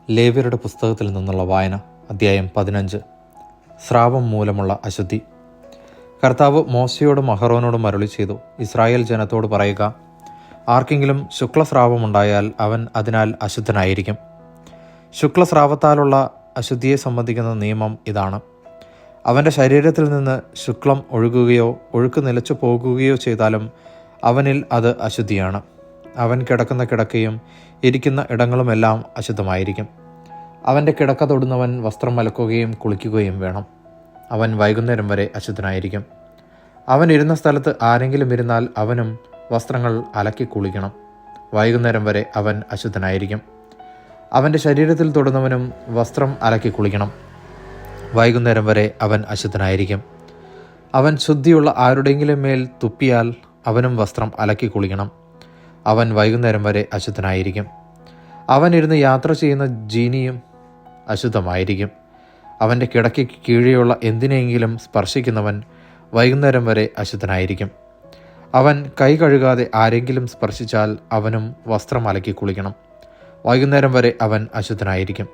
ലേവ്യരുടെ പുസ്തകത്തിൽ നിന്നുള്ള വായന, അധ്യായം 15. സ്രാവം മൂലമുള്ള അശുദ്ധി. കർത്താവ് മോശയോടും അഹറോനോടും അരുളി ചെയ്തു, ഇസ്രായേൽ ജനത്തോട് പറയുക, ആർക്കെങ്കിലും ശുക്ലസ്രാവമുണ്ടായാൽ അവൻ അതിനാൽ അശുദ്ധനായിരിക്കും. ശുക്ലസ്രാവത്താലുള്ള അശുദ്ധിയെ സംബന്ധിക്കുന്ന നിയമം ഇതാണ്: അവൻ്റെ ശരീരത്തിൽ നിന്ന് ശുക്ലം ഒഴുകുകയോ ഒഴുക്ക് നിലച്ചു പോകുകയോ ചെയ്താലും അവനിൽ അത് അശുദ്ധിയാണ്. അവൻ കിടക്കുന്ന കിടക്കയും ഇരിക്കുന്ന ഇടങ്ങളുമെല്ലാം അശുദ്ധമായിരിക്കും. അവൻ്റെ കിടക്ക തൊടുന്നവൻ വസ്ത്രം അലക്കുകയും കുളിക്കുകയും വേണം. അവൻ വൈകുന്നേരം വരെ അശുദ്ധനായിരിക്കും. അവൻ ഇരുന്ന സ്ഥലത്ത് ആരെങ്കിലും ഇരുന്നാൽ അവനും വസ്ത്രങ്ങൾ അലക്കി കുളിക്കണം. വൈകുന്നേരം വരെ അവൻ അശുദ്ധനായിരിക്കും. അവൻ്റെ ശരീരത്തിൽ തൊടുന്നവനും വസ്ത്രം അലക്കി കുളിക്കണം. വൈകുന്നേരം വരെ അവൻ അശുദ്ധനായിരിക്കും. അവൻ ശുദ്ധിയുള്ള ആരുടെയെങ്കിലും മേൽ തുപ്പിയാൽ അവനും വസ്ത്രം അലക്കി കുളിക്കണം. അവൻ വൈകുന്നേരം വരെ അശുദ്ധനായിരിക്കും. അവൻ ഇരുന്ന് യാത്ര ചെയ്യുന്ന ജീനിയും അശുദ്ധമായിരിക്കും. അവൻ്റെ കിടക്കയ്ക്ക് കീഴെയുള്ള എന്തിനെങ്കിലും സ്പർശിക്കുന്നവൻ വൈകുന്നേരം വരെ അശുദ്ധനായിരിക്കും. അവൻ കൈ കഴുകാതെ ആരെങ്കിലും സ്പർശിച്ചാൽ അവനും വസ്ത്രം അലക്കി കുളിക്കണം. വൈകുന്നേരം വരെ അവൻ അശുദ്ധനായിരിക്കും.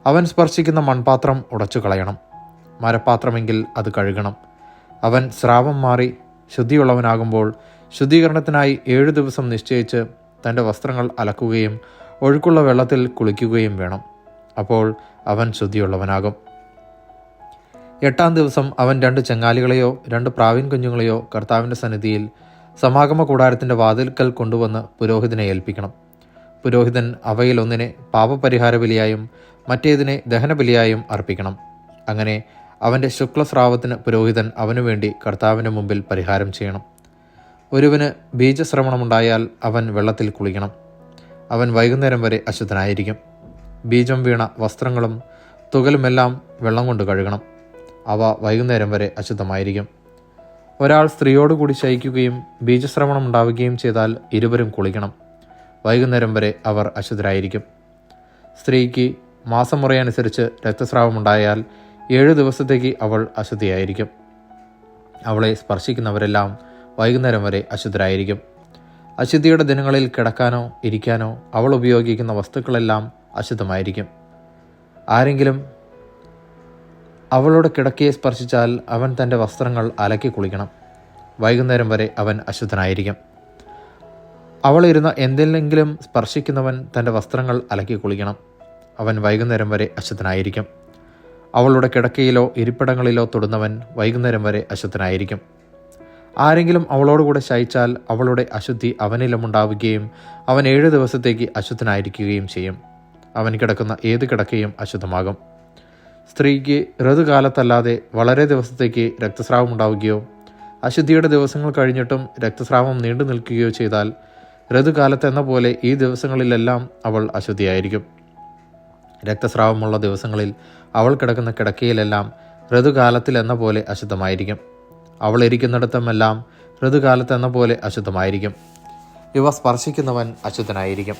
അവൻ സ്പർശിക്കുന്ന മൺപാത്രം ഉടച്ചു കളയണം. മരപ്പാത്രമെങ്കിൽ അത് കഴുകണം. അവൻ സ്രാവം മാറി ശുദ്ധിയുള്ളവനാകുമ്പോൾ ശുദ്ധീകരണത്തിനായി 7 ദിവസം നിശ്ചയിച്ച് തൻ്റെ വസ്ത്രങ്ങൾ അലക്കുകയും ഒഴുക്കുള്ള വെള്ളത്തിൽ കുളിക്കുകയും വേണം. അപ്പോൾ അവൻ ശുദ്ധിയുള്ളവനാകും. 8-ാം ദിവസം അവൻ 2 ചെങ്ങാലികളെയോ 2 പ്രാവിൻ കുഞ്ഞുങ്ങളെയോ കർത്താവിൻ്റെ സന്നിധിയിൽ സമാഗമ കൂടാരത്തിൻ്റെ വാതിൽക്കൽ കൊണ്ടുവന്ന് പുരോഹിതനെ ഏൽപ്പിക്കണം. പുരോഹിതൻ അവയിലൊന്നിനെ പാപപരിഹാര ബലിയായും മറ്റേതിനെ ദഹനബലിയായും അർപ്പിക്കണം. അങ്ങനെ അവൻ്റെ ശുക്ലസ്രാവത്തിന് പുരോഹിതൻ അവനു വേണ്ടി കർത്താവിൻ്റെ മുമ്പിൽ പരിഹാരം ചെയ്യണം. ഒരുവന് ബീജശ്രവണമുണ്ടായാൽ അവൻ വെള്ളത്തിൽ കുളിക്കണം. അവൻ വൈകുന്നേരം വരെ അശുദ്ധനായിരിക്കും. ബീജം വീണ വസ്ത്രങ്ങളും തുകലുമെല്ലാം വെള്ളം കൊണ്ട് കഴുകണം. അവ വൈകുന്നേരം വരെ അശുദ്ധമായിരിക്കും. ഒരാൾ സ്ത്രീയോടുകൂടി ശയിക്കുകയും ബീജശ്രവണം ഉണ്ടാവുകയും ചെയ്താൽ ഇരുവരും കുളിക്കണം. വൈകുന്നേരം വരെ അവർ അശുദ്ധരായിരിക്കും. സ്ത്രീക്ക് മാസം മുറയനുസരിച്ച് രക്തസ്രാവമുണ്ടായാൽ 7 ദിവസത്തേക്ക് അവൾ അശുദ്ധിയായിരിക്കും. അവളെ സ്പർശിക്കുന്നവരെല്ലാം വൈകുന്നേരം വരെ അശുദ്ധരായിരിക്കും. അശുദ്ധിയുടെ ദിനങ്ങളിൽ കിടക്കാനോ ഇരിക്കാനോ അവൾ ഉപയോഗിക്കുന്ന വസ്തുക്കളെല്ലാം അശുദ്ധമായിരിക്കും. ആരെങ്കിലും അവളുടെ കിടക്കയെ സ്പർശിച്ചാൽ അവൻ തൻ്റെ വസ്ത്രങ്ങൾ അലക്കി കുളിക്കണം. വൈകുന്നേരം വരെ അവൻ അശുദ്ധനായിരിക്കും. അവൾ ഇരുന്ന എന്തെങ്കിലും സ്പർശിക്കുന്നവൻ തൻ്റെ വസ്ത്രങ്ങൾ അലക്കി കുളിക്കണം. അവൻ വൈകുന്നേരം വരെ അശുദ്ധനായിരിക്കും. അവളുടെ കിടക്കയിലോ ഇരിപ്പിടങ്ങളിലോ തൊടുന്നവൻ വൈകുന്നേരം വരെ അശുദ്ധനായിരിക്കും. ആരെങ്കിലും അവളോടുകൂടെ ശയിച്ചാൽ അവളുടെ അശുദ്ധി അവനിലുമുണ്ടാവുകയും അവൻ 7 ദിവസത്തേക്ക് അശുദ്ധനായിരിക്കുകയും ചെയ്യും. അവൻ കിടക്കുന്ന ഏത് കിടക്കയും അശുദ്ധമാകും. സ്ത്രീക്ക് ഋതുകാലത്തല്ലാതെ വളരെ ദിവസത്തേക്ക് രക്തസ്രാവം ഉണ്ടാവുകയോ അശുദ്ധിയുടെ ദിവസങ്ങൾ കഴിഞ്ഞിട്ടും രക്തസ്രാവം നീണ്ടു നിൽക്കുകയോ ചെയ്താൽ ഋതുകാലത്തെന്ന പോലെ ഈ ദിവസങ്ങളിലെല്ലാം അവൾ അശുദ്ധിയായിരിക്കും. രക്തസ്രാവമുള്ള ദിവസങ്ങളിൽ അവൾ കിടക്കുന്ന കിടക്കയിലെല്ലാം ഋതുകാലത്തിലെന്ന പോലെ അശുദ്ധമായിരിക്കും. അവൾ ഇരിക്കുന്നിടത്തുമെല്ലാം ഋതുകാലത്തെന്ന പോലെ അശുദ്ധമായിരിക്കും. ഇവ സ്പർശിക്കുന്നവൻ അശുദ്ധനായിരിക്കും.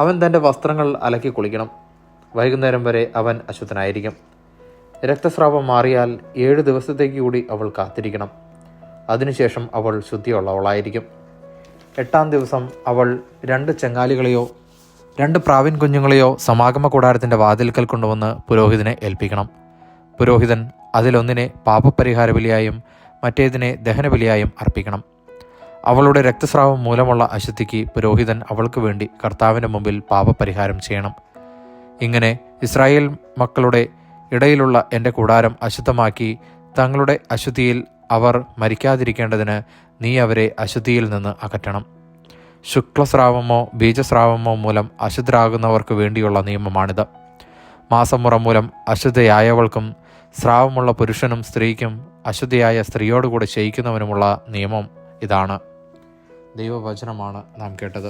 അവൻ തൻ്റെ വസ്ത്രങ്ങൾ അലക്കി കുളിക്കണം. വൈകുന്നേരം വരെ അവൻ അശുദ്ധനായിരിക്കും. രക്തസ്രാവം മാറിയാൽ 7 ദിവസത്തേക്ക് കൂടി അവൾ കാത്തിരിക്കണം. അതിനുശേഷം അവൾ ശുദ്ധിയുള്ളവളായിരിക്കും. 8-ാം ദിവസം അവൾ 2 ചെങ്ങാലികളെയോ 2 പ്രാവിൻ കുഞ്ഞുങ്ങളെയോ സമാഗമ കൂടാരത്തിൻ്റെ വാതിൽക്കൽ കൊണ്ടുവന്ന് പുരോഹിതനെ ഏൽപ്പിക്കണം. പുരോഹിതൻ അതിലൊന്നിനെ പാപപരിഹാര ബലിയായും മറ്റേതിനെ ദഹനബലിയായും അർപ്പിക്കണം. അവളുടെ രക്തസ്രാവം മൂലമുള്ള അശുദ്ധിക്ക് പുരോഹിതൻ അവൾക്ക് വേണ്ടി കർത്താവിൻ്റെ മുമ്പിൽ പാപപരിഹാരം ചെയ്യണം. ഇങ്ങനെ ഇസ്രായേൽ മക്കളുടെ ഇടയിലുള്ള എൻ്റെ കൂടാരം അശുദ്ധമാക്കി തങ്ങളുടെ അശുദ്ധിയിൽ അവർ മരിക്കാതിരിക്കേണ്ടതിന് നീ അവരെ അശുദ്ധിയിൽ നിന്ന് അകറ്റണം. ശുക്ലസ്രാവമോ ബീജസ്രാവമോ മൂലം അശുദ്ധരാകുന്നവർക്ക് വേണ്ടിയുള്ള നിയമമാണിത്. മാസം മുറ മൂലം അശുദ്ധയായവൾക്കും സ്രാവമുള്ള പുരുഷനും സ്ത്രീക്കും അശുദ്ധയായ സ്ത്രീയോടുകൂടി ശയിക്കുന്നവനുമുള്ള നിയമം ഇതാണ്. ദൈവവചനമാണ് നാം കേട്ടത്.